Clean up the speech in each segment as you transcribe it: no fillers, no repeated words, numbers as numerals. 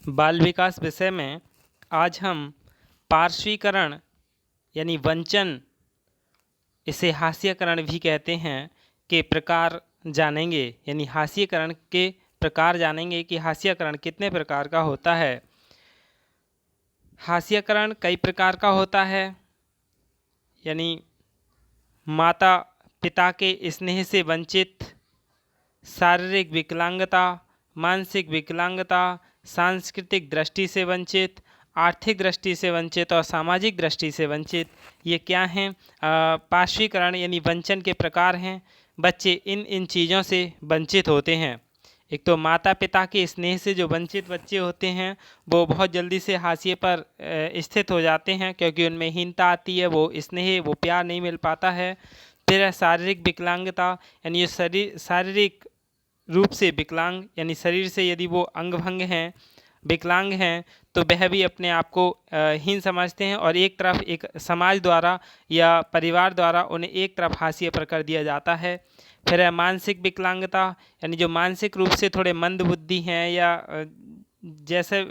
बाल विकास विषय में आज हम पार्श्वीकरण यानी वंचन, इसे हास्यकरण भी कहते हैं, के प्रकार जानेंगे। यानी हास्यकरण के प्रकार जानेंगे कि हास्यकरण कितने प्रकार का होता है। हास्यकरण कई प्रकार का होता है, यानी माता पिता के स्नेह से वंचित, शारीरिक विकलांगता, मानसिक विकलांगता, सांस्कृतिक दृष्टि से वंचित, आर्थिक दृष्टि से वंचित और सामाजिक दृष्टि से वंचित। ये क्या हैं? पार्श्वीकरण यानी वंचन के प्रकार हैं। बच्चे इन चीज़ों से वंचित होते हैं। एक तो माता पिता के स्नेह से जो वंचित बच्चे होते हैं वो बहुत जल्दी से हाशिए पर स्थित हो जाते हैं, क्योंकि उनमें हीनता आती है, वो स्नेह वो प्यार नहीं मिल पाता है। फिर है शारीरिक विकलांगता, यानी ये शारीरिक रूप से विकलांग, यानी शरीर से यदि वो अंग भंग हैं, विकलांग हैं, तो वह भी अपने आप को हीन समझते हैं और एक तरफ एक समाज द्वारा या परिवार द्वारा उन्हें एक तरफ हाशिए पर कर दिया जाता है। फिर है मानसिक विकलांगता, यानी जो मानसिक रूप से थोड़े मंद बुद्धि हैं या जैसे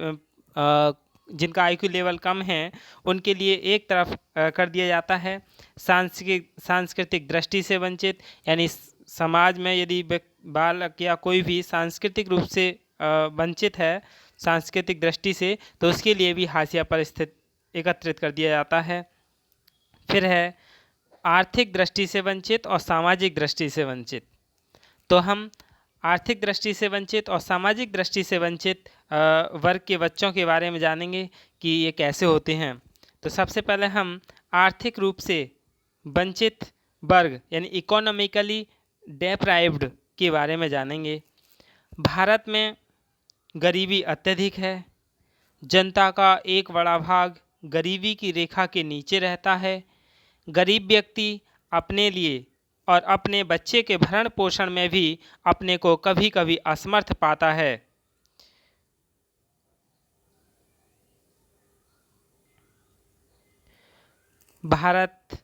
जिनका आईक्यू लेवल कम है, उनके लिए एक तरफ कर दिया जाता है। सांस्कृतिक दृष्टि से वंचित, यानी समाज में यदि बालक या कोई भी सांस्कृतिक रूप से वंचित है, सांस्कृतिक दृष्टि से, तो उसके लिए भी हाशिया पर स्थित एकत्रित कर दिया जाता है। फिर है आर्थिक दृष्टि से वंचित और सामाजिक दृष्टि से वंचित। तो हम आर्थिक दृष्टि से वंचित और सामाजिक दृष्टि से वंचित वर्ग के बच्चों के बारे में जानेंगे कि ये कैसे होते हैं। तो सबसे पहले हम आर्थिक रूप से वंचित वर्ग यानी इकोनॉमिकली डेप्राइव्ड के बारे में जानेंगे। भारत में गरीबी अत्यधिक है। जनता का एक बड़ा भाग गरीबी की रेखा के नीचे रहता है। गरीब व्यक्ति अपने लिए और अपने बच्चे के भरण पोषण में भी अपने को कभी कभी असमर्थ पाता है। भारत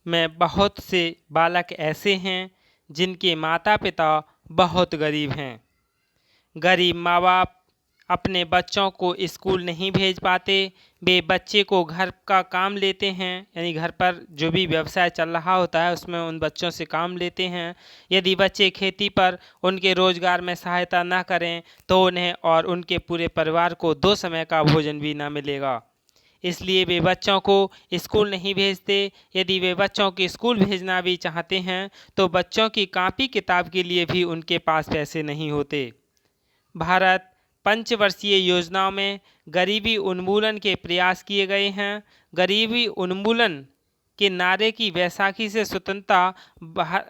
में बहुत से बालक ऐसे हैं जिनके माता पिता बहुत गरीब हैं। गरीब माँ बाप अपने बच्चों को स्कूल नहीं भेज पाते। वे बच्चे को घर का काम लेते हैं, यानी घर पर जो भी व्यवसाय चल रहा होता है उसमें उन बच्चों से काम लेते हैं। यदि बच्चे खेती पर उनके रोजगार में सहायता न करें तो उन्हें और उनके पूरे परिवार को 2 समय का भोजन भी न मिलेगा। इसलिए वे बच्चों को स्कूल नहीं भेजते। यदि वे बच्चों को स्कूल भेजना भी चाहते हैं तो बच्चों की कॉपी किताब के लिए भी उनके पास पैसे नहीं होते। भारत पंचवर्षीय योजनाओं में गरीबी उन्मूलन के प्रयास किए गए हैं। गरीबी उन्मूलन के नारे की वैसाखी से स्वतंत्रता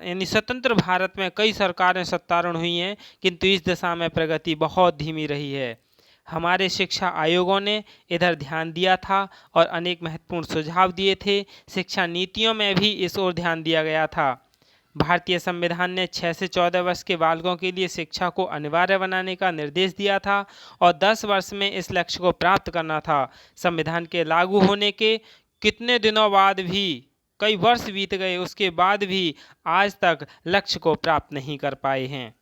यानी स्वतंत्र भारत में कई सरकारें सत्तारूढ़ हुई हैं, किंतु इस दिशा में प्रगति बहुत धीमी रही है। हमारे शिक्षा आयोगों ने इधर ध्यान दिया था और अनेक महत्वपूर्ण सुझाव दिए थे। शिक्षा नीतियों में भी इस ओर ध्यान दिया गया था। भारतीय संविधान ने 6 से 14 वर्ष के बालकों के लिए शिक्षा को अनिवार्य बनाने का निर्देश दिया था और 10 वर्ष में इस लक्ष्य को प्राप्त करना था। संविधान के लागू होने के कितने दिनों बाद भी, कई वर्ष बीत गए, उसके बाद भी आज तक लक्ष्य को प्राप्त नहीं कर पाए हैं।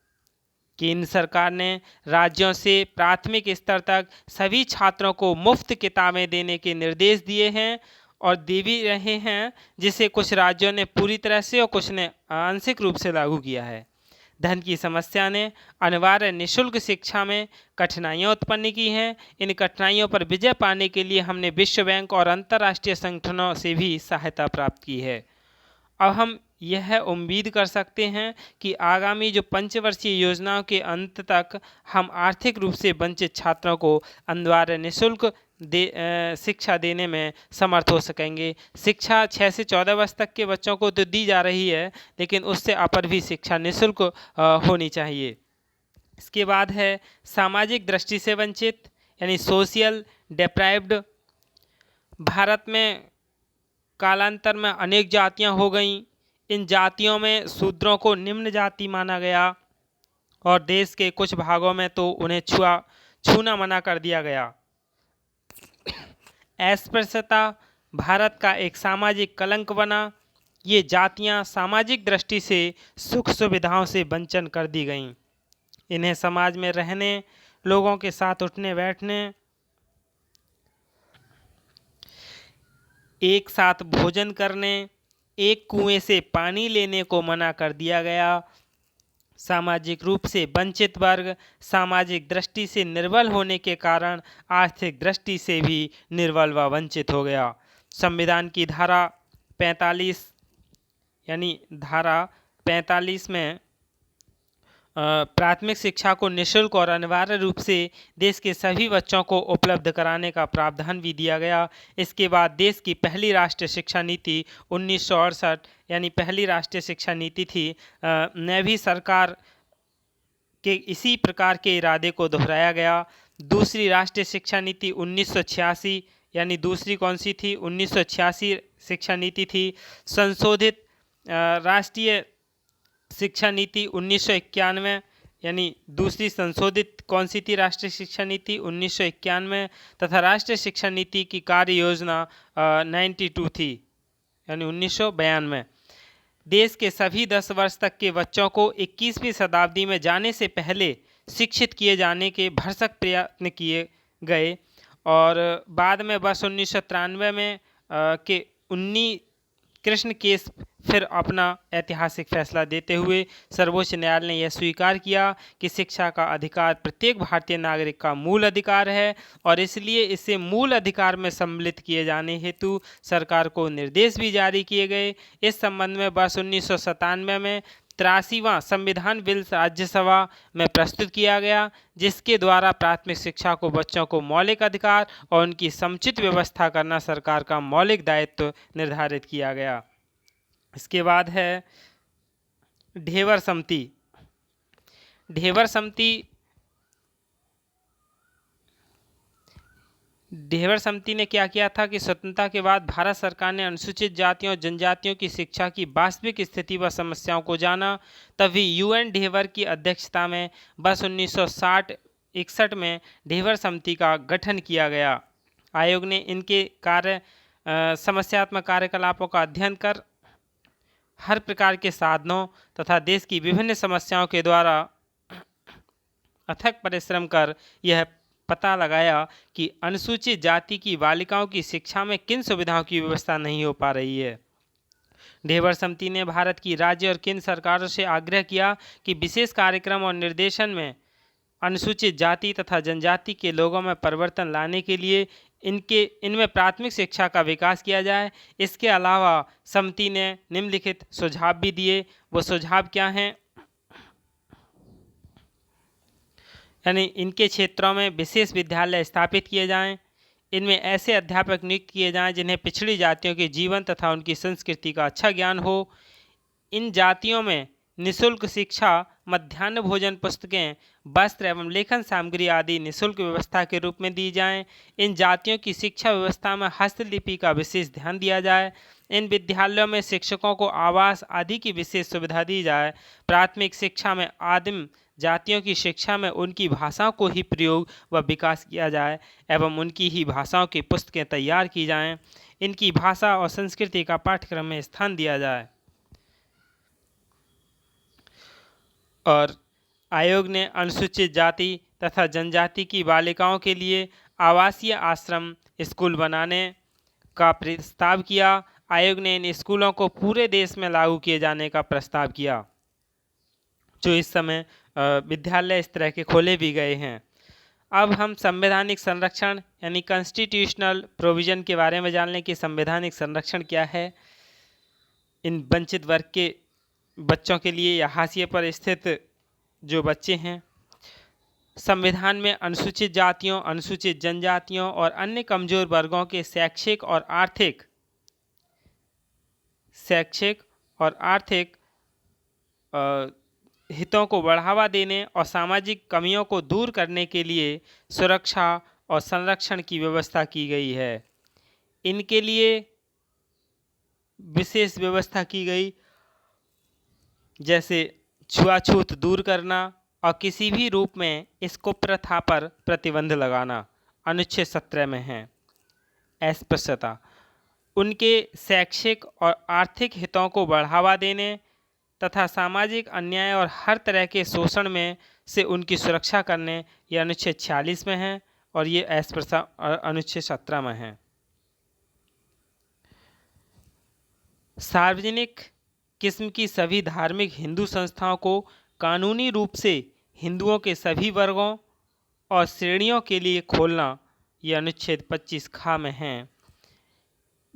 केंद्र सरकार ने राज्यों से प्राथमिक स्तर तक सभी छात्रों को मुफ्त किताबें देने के निर्देश दिए हैं और दे भी रहे हैं, जिसे कुछ राज्यों ने पूरी तरह से और कुछ ने आंशिक रूप से लागू किया है। धन की समस्या ने अनिवार्य निःशुल्क शिक्षा में कठिनाइयां उत्पन्न की हैं। इन कठिनाइयों पर विजय पाने के लिए हमने विश्व बैंक और अंतर्राष्ट्रीय संगठनों से भी सहायता प्राप्त की है। अब हम यह उम्मीद कर सकते हैं कि आगामी जो पंचवर्षीय योजनाओं के अंत तक हम आर्थिक रूप से वंचित छात्रों को अनिवार्य निःशुल्क शिक्षा देने में समर्थ हो सकेंगे। शिक्षा 6 से 14 वर्ष तक के बच्चों को तो दी जा रही है, लेकिन उससे अपर भी शिक्षा निःशुल्क होनी चाहिए। इसके बाद है सामाजिक दृष्टि से वंचित यानी सोशल डेप्राइव्ड। भारत में कालांतर में अनेक जातियां हो गईं। इन जातियों में शूद्रों को निम्न जाति माना गया और देश के कुछ भागों में तो उन्हें छूना मना कर दिया गया। अस्पृश्यता भारत का एक सामाजिक कलंक बना। ये जातियां सामाजिक दृष्टि से सुख सुविधाओं से वंचन कर दी गईं। इन्हें समाज में रहने, लोगों के साथ उठने बैठने एक साथ भोजन करने, एक कुएं से पानी लेने को मना कर दिया गया। सामाजिक रूप से वंचित वर्ग सामाजिक दृष्टि से निर्बल होने के कारण आर्थिक दृष्टि से भी निर्बल व वंचित हो गया। संविधान की धारा 45 यानी धारा 45 में प्राथमिक शिक्षा को निःशुल्क और अनिवार्य रूप से देश के सभी बच्चों को उपलब्ध कराने का प्रावधान भी दिया गया। इसके बाद देश की पहली राष्ट्रीय शिक्षा नीति 1968 यानी पहली राष्ट्रीय शिक्षा नीति थी ने भी सरकार के इसी प्रकार के इरादे को दोहराया गया। दूसरी राष्ट्रीय शिक्षा नीति 1986 यानी दूसरी कौन सी थी? 1986 शिक्षा नीति थी। संशोधित राष्ट्रीय शिक्षा नीति 1991 यानी दूसरी संशोधित कौन सी थी? राष्ट्रीय शिक्षा नीति 1991 तथा राष्ट्रीय शिक्षा नीति की कार्य योजना 92 थी यानी 1992। देश के सभी 10 वर्ष तक के बच्चों को 21वीं शताब्दी में जाने से पहले शिक्षित किए जाने के भरसक प्रयत्न किए गए और बाद में वर्ष 1993 में के 19 कृष्ण केस फिर अपना ऐतिहासिक फैसला देते हुए सर्वोच्च न्यायालय ने यह स्वीकार किया कि शिक्षा का अधिकार प्रत्येक भारतीय नागरिक का मूल अधिकार है और इसलिए इसे मूल अधिकार में सम्मिलित किए जाने हेतु सरकार को निर्देश भी जारी किए गए। इस संबंध में वर्ष 1997 में 83वां संविधान बिल राज्यसभा में प्रस्तुत किया गया, जिसके द्वारा प्राथमिक शिक्षा को बच्चों को मौलिक अधिकार और उनकी समुचित व्यवस्था करना सरकार का मौलिक दायित्व निर्धारित किया गया। इसके बाद है ढेबर समिति। ढेबर समिति ने क्या किया था कि स्वतंत्रता के बाद भारत सरकार ने अनुसूचित जातियों और जनजातियों की शिक्षा की वास्तविक स्थिति व समस्याओं को जाना। तभी यूएन ढेबर की अध्यक्षता में वर्ष 1960-61 में ढेबर समिति का गठन किया गया। आयोग ने इनके समस्यात्मक कार्यकलापों का अध्ययन कर हर प्रकार के साधनों तथा देश की विभिन्न समस्याओं के द्वारा अथक परिश्रम कर यह पता लगाया कि अनुसूचित जाति की बालिकाओं की शिक्षा में किन सुविधाओं की व्यवस्था नहीं हो पा रही है। ढेबर समिति ने भारत की राज्य और केंद्र सरकारों से आग्रह किया कि विशेष कार्यक्रम और निर्देशन में अनुसूचित जाति तथा जनजाति के लोगों में परिवर्तन लाने के लिए इनमें प्राथमिक शिक्षा का विकास किया जाए। इसके अलावा समिति ने निम्नलिखित सुझाव भी दिए। वो सुझाव क्या हैं? यानी इनके क्षेत्रों में विशेष विद्यालय स्थापित किए जाएं, इनमें ऐसे अध्यापक नियुक्त किए जाएं जिन्हें पिछड़ी जातियों के जीवन तथा उनकी संस्कृति का अच्छा ज्ञान हो। इन जातियों में निःशुल्क शिक्षा, मध्याह्न भोजन, पुस्तकें, वस्त्र एवं लेखन सामग्री आदि निःशुल्क व्यवस्था के रूप में दी जाएं। इन जातियों की शिक्षा व्यवस्था में हस्तलिपि का विशेष ध्यान दिया जाए। इन विद्यालयों में शिक्षकों को आवास आदि की विशेष सुविधा दी जाए। प्राथमिक शिक्षा में आदिम जातियों की शिक्षा में उनकी भाषाओं को ही प्रयोग व विकास किया जाए एवं उनकी ही भाषाओं की पुस्तकें तैयार की जाएं। इनकी भाषा और संस्कृति का पाठ्यक्रम में स्थान दिया जाए। और आयोग ने अनुसूचित जाति तथा जनजाति की बालिकाओं के लिए आवासीय आश्रम स्कूल बनाने का प्रस्ताव किया। आयोग ने इन स्कूलों को पूरे देश में लागू किए जाने का प्रस्ताव किया। जो इस समय विद्यालय इस तरह के खोले भी गए हैं। अब हम संवैधानिक संरक्षण यानी कॉन्स्टिट्यूशनल प्रोविज़न के बारे में जान लें कि संवैधानिक संरक्षण क्या है इन वंचित वर्ग के बच्चों के लिए या हाशिए पर स्थित जो बच्चे हैं। संविधान में अनुसूचित जातियों, अनुसूचित जनजातियों और अन्य कमजोर वर्गों के शैक्षिक और आर्थिक हितों को बढ़ावा देने और सामाजिक कमियों को दूर करने के लिए सुरक्षा और संरक्षण की व्यवस्था की गई है। इनके लिए विशेष व्यवस्था की गई, जैसे छुआछूत दूर करना और किसी भी रूप में इस कुप्रथा पर प्रतिबंध लगाना अनुच्छेद 17 में है। अस्पृश्यता, उनके शैक्षिक और आर्थिक हितों को बढ़ावा देने तथा सामाजिक अन्याय और हर तरह के शोषण में से उनकी सुरक्षा करने, ये अनुच्छेद 46 में है और ये अस्पृश्यता अनुच्छेद 17 में है। सार्वजनिक किस्म की सभी धार्मिक हिंदू संस्थाओं को कानूनी रूप से हिंदुओं के सभी वर्गों और श्रेणियों के लिए खोलना, यह अनुच्छेद 25 खा में है।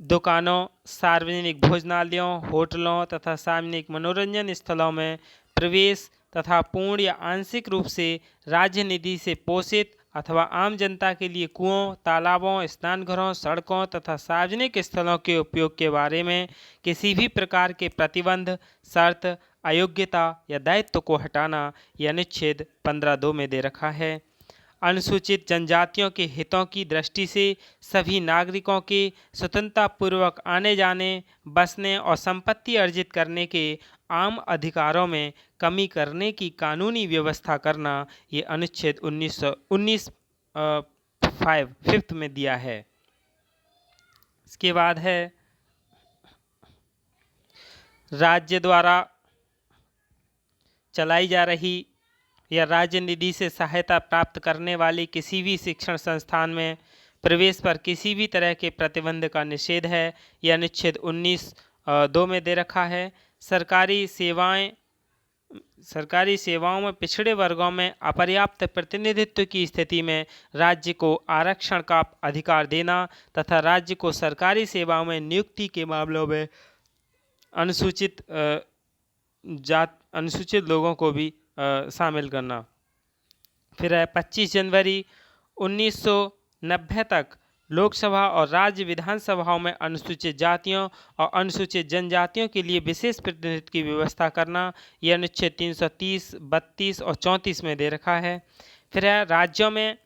दुकानों, सार्वजनिक भोजनालयों, होटलों तथा सार्वजनिक मनोरंजन स्थलों में प्रवेश तथा पूर्ण या आंशिक रूप से राज्य निधि से पोषित अथवा आम जनता के लिए कुओं, तालाबों, स्नानघरों, सड़कों तथा सार्वजनिक स्थलों के उपयोग के बारे में किसी भी प्रकार के प्रतिबंध, शर्त, अयोग्यता या दायित्व को हटाना, यह अनुच्छेद 15(2) में दे रखा है। अनुसूचित जनजातियों के हितों की दृष्टि से सभी नागरिकों के स्वतंत्रतापूर्वक आने जाने, बसने और संपत्ति अर्जित करने के आम अधिकारों में कमी करने की कानूनी व्यवस्था करना, ये अनुच्छेद 19 5 में दिया है। इसके बाद है राज्य द्वारा चलाई जा रही या राज्य निधि से सहायता प्राप्त करने वाली किसी भी शिक्षण संस्थान में प्रवेश पर किसी भी तरह के प्रतिबंध का निषेध है, यह अनुच्छेद 19(2) में दे रखा है। सरकारी सेवाओं में पिछड़े वर्गों में अपर्याप्त प्रतिनिधित्व की स्थिति में राज्य को आरक्षण का अधिकार देना तथा राज्य को सरकारी सेवाओं में नियुक्ति के मामलों में अनुसूचित लोगों को भी शामिल करना। फिर है 25 जनवरी 1990 तक लोकसभा और राज्य विधानसभाओं में अनुसूचित जातियों और अनुसूचित जनजातियों के लिए विशेष प्रतिनिधित्व की व्यवस्था करना, यह अनुच्छेद 330, 32 और 34 में दे रखा है। फिर है राज्यों में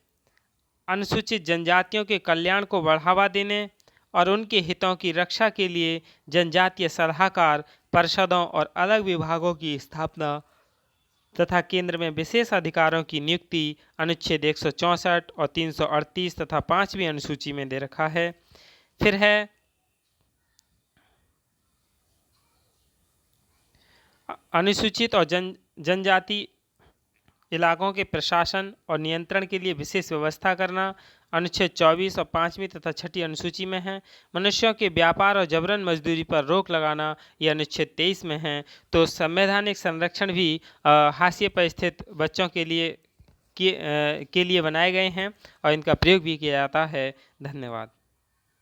अनुसूचित जनजातियों के कल्याण को बढ़ावा देने और उनके हितों की रक्षा के लिए जनजातीय सलाहकार परिषदों और अलग विभागों की स्थापना तथा केंद्र में विशेष अधिकारों की नियुक्ति, अनुच्छेद 164 और 338 तथा 5वीं अनुसूची में दे रखा है। फिर है अनुसूचित और जनजाति इलाकों के प्रशासन और नियंत्रण के लिए विशेष व्यवस्था करना, अनुच्छेद 24 और 5वीं तथा 6ठी अनुसूची में है। मनुष्यों के व्यापार और जबरन मजदूरी पर रोक लगाना, यह अनुच्छेद 23 में है। तो संवैधानिक संरक्षण भी हाशिए पर स्थित बच्चों के लिए बनाए गए हैं और इनका प्रयोग भी किया जाता है। धन्यवाद।